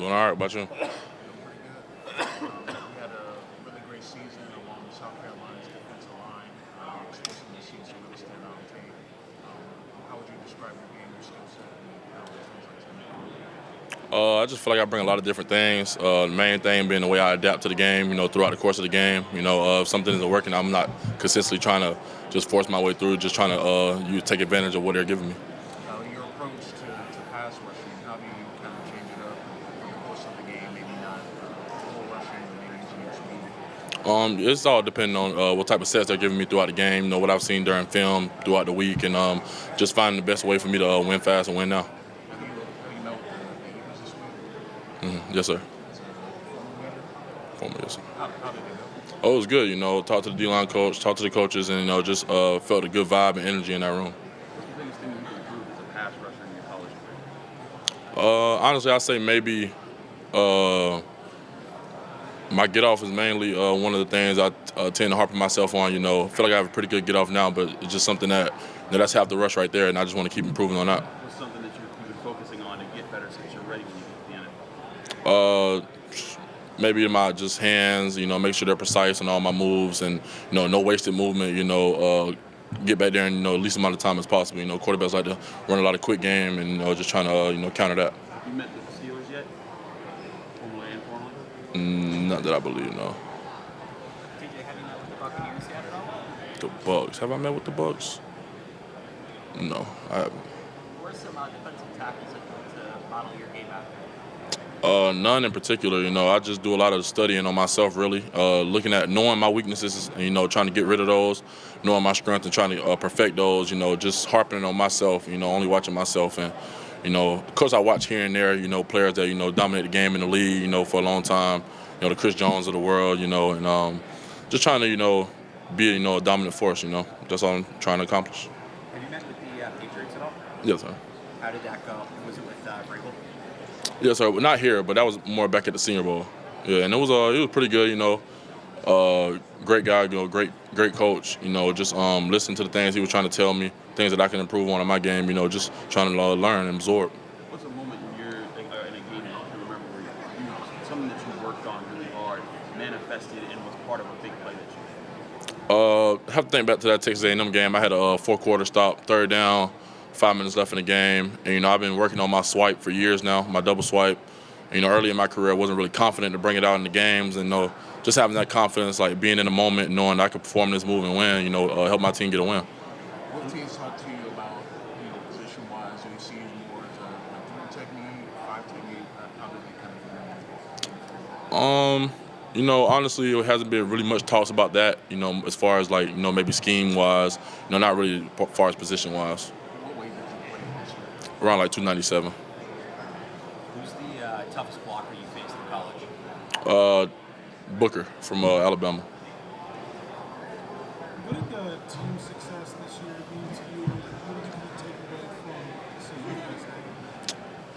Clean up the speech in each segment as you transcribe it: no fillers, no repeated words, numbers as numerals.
Doing all right. About you? Pretty good. We had a really great season along with South Carolina's defensive line. Explicitly seen some really stand out on tape. How would you describe your game, your skill set, and how it translates I just feel like I bring a lot of different things. The main thing being the way I adapt to the game, throughout the course of the game. If something isn't working, I'm not consistently trying to just force my way through, just trying to take advantage of what they're giving me. your approach to pass rushing? How do you kind of change it up in the course of the game? Maybe not full rushing, but maybe using your speed. It's all depending on what type of sets they're giving me throughout the game, what I've seen during film throughout the week, and just finding the best way for me to win fast and win now. How do you know the Eagles this week? Yes, sir. As a former leader? Former, yes, sir. How did it go? Oh, it was good. Talked to the D-line coach, talked to the coaches, and just felt a good vibe and energy in that room. What's the biggest thing you can improve as a pass rusher in your college Honestly, I'd say maybe my get off is mainly one of the things I tend to harp myself on. I feel like I have a pretty good get off now, but it's just something that's half the rush right there, and I just want to keep improving on that. What's something that you've been focusing on to get better since you're ready when you get to the NFL? Maybe my just hands, make sure they're precise in all my moves, and no wasted movement. Get back there in least amount of time as possible. Quarterbacks like to run a lot of quick game, and just trying to counter that. Have you met the Steelers yet? Formally and informally? Not that I believe, no. TJ, have you met with the Buccaneers yet at all? The Bucks. Have I met with the Bucks? No, I haven't. What are some defensive tackles that you like to model your game after? None in particular. I just do a lot of studying on myself, really. Looking at knowing my weaknesses, and, trying to get rid of those, knowing my strength and trying to perfect those, just harping on myself, only watching myself. And, of course, I watch here and there, players that, dominate the game in the league, for a long time, the Chris Jones of the world, and just trying to, be, a dominant force, That's all I'm trying to accomplish. Have you met with the Patriots at all? Yes, sir. How did that go? Was it with Vrabel? Yes, sir. Not here, but that was more back at the Senior Bowl. Yeah, and it was pretty good. Great guy, great coach. Just listen to the things he was trying to tell me, things that I can improve on in my game. Just trying to learn and absorb. What's a moment in your in a game that you remember where you something that you worked on really hard, manifested, and was part of a big play that you I have to think back to that Texas A&M game. I had a four-quarter stop, third down, 5 minutes left in the game. And, I've been working on my swipe for years now, my double swipe. And, early in my career, I wasn't really confident to bring it out in the games. And, just having that confidence, like being in the moment, knowing I could perform this move and win, help my team get a win. What teams talk to you about, position-wise? Do you see you more as a 3 technique, 5 technique? How do they kind of Honestly, it hasn't been really much talks about that, as far as like, maybe scheme-wise, not really as far as position-wise. what weight did you play this year? Around like 297. Who's the toughest blocker you faced in college? Booker from Alabama. What did the team's success this year mean to you? What did you kind of take away from the season you guys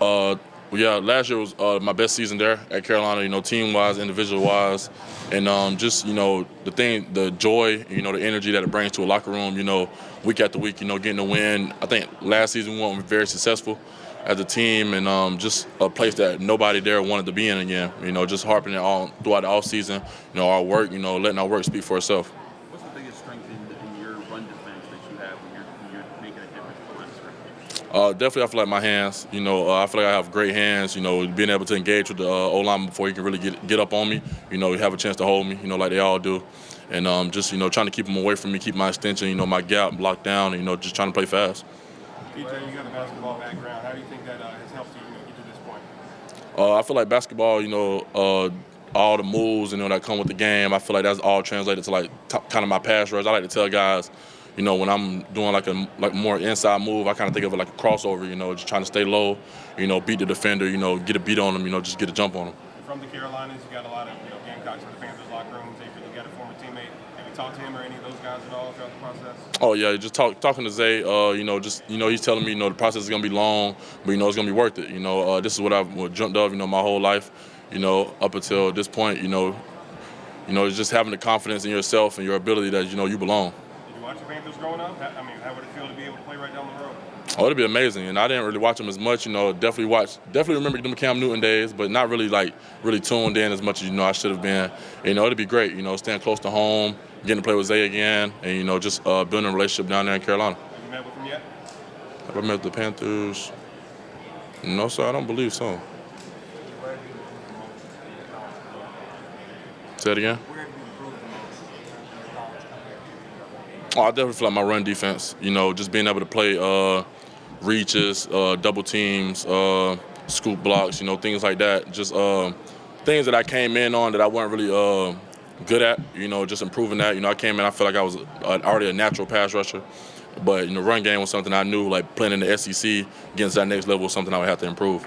had? Yeah, last year was my best season there at Carolina, team-wise, individual-wise. And just, the joy, the energy that it brings to a locker room, week after week, getting a win. I think last season we were very successful as a team, and just a place that nobody there wanted to be in again. Just harping it all throughout the offseason, our work, letting our work speak for itself. What's the biggest strength in your run defense that you have when you're making a difference at the line of scrimmage? Definitely, I feel like my hands. I feel like I have great hands. Being able to engage with the O-line before he can really get up on me. Have a chance to hold me. Like they all do, and just trying to keep them away from me, keep my extension. My gap locked down. And, just trying to play fast. TJ, you got a basketball background. How do you think that has helped you, get to this point? I feel like basketball, all the moves, that come with the game, I feel like that's all translated to like kind of my pass rush. I like to tell guys, when I'm doing like a more inside move, I kind of think of it like a crossover, just trying to stay low, beat the defender, get a beat on them, just get a jump on them. From the Carolinas, you got a lot of Gamecocks in the Panthers locker room. You got a former teammate. Have you talked to him or any of those guys at all throughout the process? Oh yeah, just talking to Zay. He's telling me, the process is gonna be long, but it's gonna be worth it. This is what I've dreamt of, my whole life. Up until this point, it's just having the confidence in yourself and your ability that you belong. Did you watch the Panthers growing up? How would it feel to be able to play right down the road? Oh, it'd be amazing. And I didn't really watch him as much, definitely remember them Cam Newton days, but not really really tuned in as much as, I should have been. It'd be great, staying close to home, getting to play with Zay again, and, just building a relationship down there in Carolina. Have you met with him yet? Have I met the Panthers? No, sir, I don't believe so. Where have you improved the most in your college career? Say it again. Where have you improved the most in your college career? Oh, I definitely feel like my run defense, just being able to play reaches, double teams, scoop blocks, things like that. Just things that I came in on that I wasn't really good at, just improving that. I came in, I feel like I was already a natural pass rusher. But, run game was something I knew, like playing in the SEC against that next level was something I would have to improve.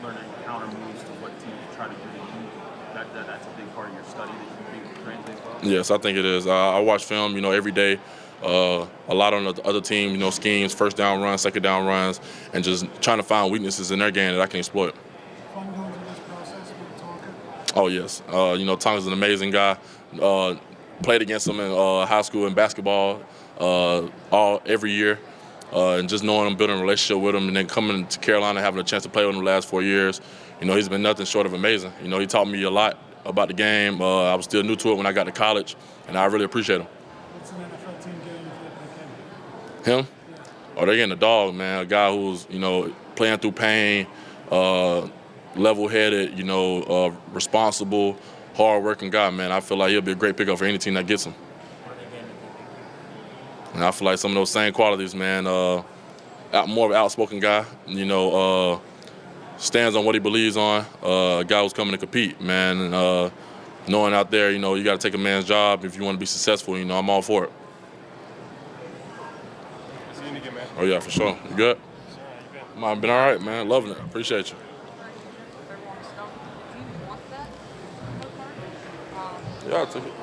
Learning counter moves to what teams try to do to you, that's a big part of your study that you think translates well? Yes, I think it is. I watch film, every day. A lot on the other team, schemes, first down runs, second down runs, and just trying to find weaknesses in their game that I can exploit. Fun going through this process with Tonka. Oh, yes. Tonka's an amazing guy. Played against him in high school in basketball every year. And just knowing him, building a relationship with him, and then coming to Carolina, having a chance to play with him the last 4 years, he's been nothing short of amazing. He taught me a lot about the game. I was still new to it when I got to college, and I really appreciate him. What's an NFL team getting for the Him? Oh, they're getting a dog, man. A guy who's, playing through pain, level-headed, responsible, hard-working guy, man. I feel like he'll be a great pickup for any team that gets him. And I feel like some of those same qualities, man. More of an outspoken guy, stands on what he believes on. A guy who's coming to compete, man. And knowing out there, you got to take a man's job if you want to be successful. I'm all for it. See you again, man. Oh yeah, for sure. You good? I've been all right, man. Loving it. Appreciate you. Do you want that? Yeah, I'll take it.